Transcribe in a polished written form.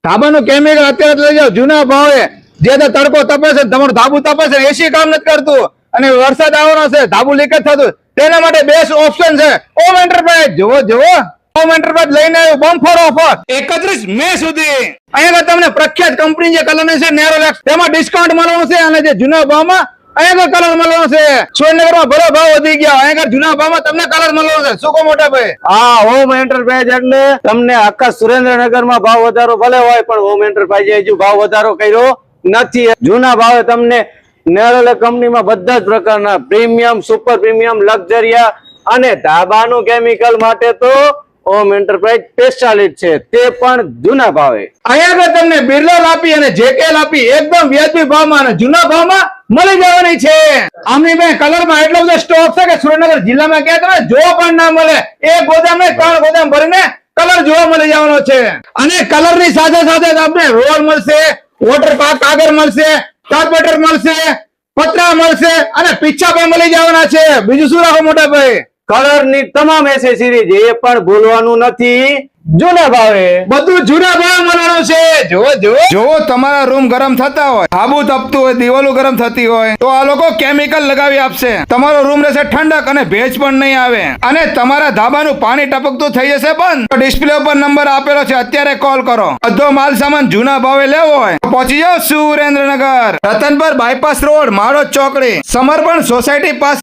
ધાબાનું chemical અત્યારે લઈ જાઓ જૂના ભાવે, જે તડકો તપે છે, તમારું ધાબુ તપે છે, એસી કામ નથી કરતું અને વરસાદ આવવાનો છે, ધાબુ લીકેજ થતું, તેના માટે બેસ્ટ ઓપ્શન છે ઓમ એન્ટરપ્રાઇઝ. જોવો ઓમ એન્ટરપ્રાઇઝ લઈને આવ્યું બમ્ફર ઓફર 31 મે સુધી. અહીંયા તમને પ્રખ્યાત કંપની જે કલરની છે નેરોલેક્સ, તેમાં ડિસ્કાઉન્ટ મળવાનું છે અને જે જૂના ભાવમાં અહીંયા કલર મળવાનો છે. સુરેન્દ્રનગરમાં ભલે ભાવ વધી ગયા, અહીંયા જૂના ભાવમાં તમને કલર મળવાનો છે. શું કહો મોટા ભાઈ? હા, હોમ એન્ટરપ્રાઇઝ એટલે તમને આખા સુરેન્દ્રનગરમાં ભાવ વધારો ભલે હોય પણ હોમ એન્ટરપ્રાઇઝે હજુ ભાવ વધારો કર્યો નથી. જૂના ભાવે તમને નેરોલેક્સ કંપનીમાં બધા જ પ્રકારના પ્રીમિયમ, સુપર પ્રીમિયમ, લક્ઝરિયા અને ધાબાનું કેમિકલ માટે તો હોમ એન્ટરપ્રાઇઝ સ્પેશિયાલિસ્ટ છે, તે પણ જૂના ભાવે. અહીંયા તમને બિરલા લાપી અને જેકેલ લાપી એકદમ વ્યાજબી ભાવમાં અને જૂના ભાવમાં મળી જવાની છે. આમની પાસે કલરમાં એટલો બધો સ્ટોક છે કે સુરેન્દ્રનગર જિલ્લામાં ક્યાં તમે જોવા પણ ના મળે. એક ગોદામ ને 3 ગોદામ ભરીને કલર જોવા મળી જવાનો છે. અને કલર ની સાથે સાથે તમને રોલ મળશે, વોટર પાર્ક કાગળ મળશે, કાર્પેટર મળશે, પતરા મળશે અને પીછા પણ મળી જવાના છે. બીજું શું રાખો મોટા ભાઈ? કલર ની તમામ એસેસરીઝ એ પણ ભૂલવાનું નથી, જૂના ભાવે. બધું જૂના ભાવ મળવાનું છે. જો તમારા રૂમ ગરમ થતા હોય, ધાબુ તપતું હોય, દિવાલો ગરમ થતી હોય તો આ લોકો કેમિકલ લગાવી આપશે. તમારો રૂમ રહેશે ઠંડક અને ભેજ પણ નહીં આવે અને તમારા ધાબાનું પાણી ટપકતું થઈ જશે બંધ. ડિસ્પ્લે ઉપર નંબર આપેલો છે, અત્યારે કોલ કરો. બધો માલ સામાન જૂના ભાવે લેવો હોય તો પહોંચી જાઓ સુરેન્દ્રનગર, રતનપર બાયપાસ રોડ, માળો ચોકડી, સમર્પણ સોસાયટી પાસે.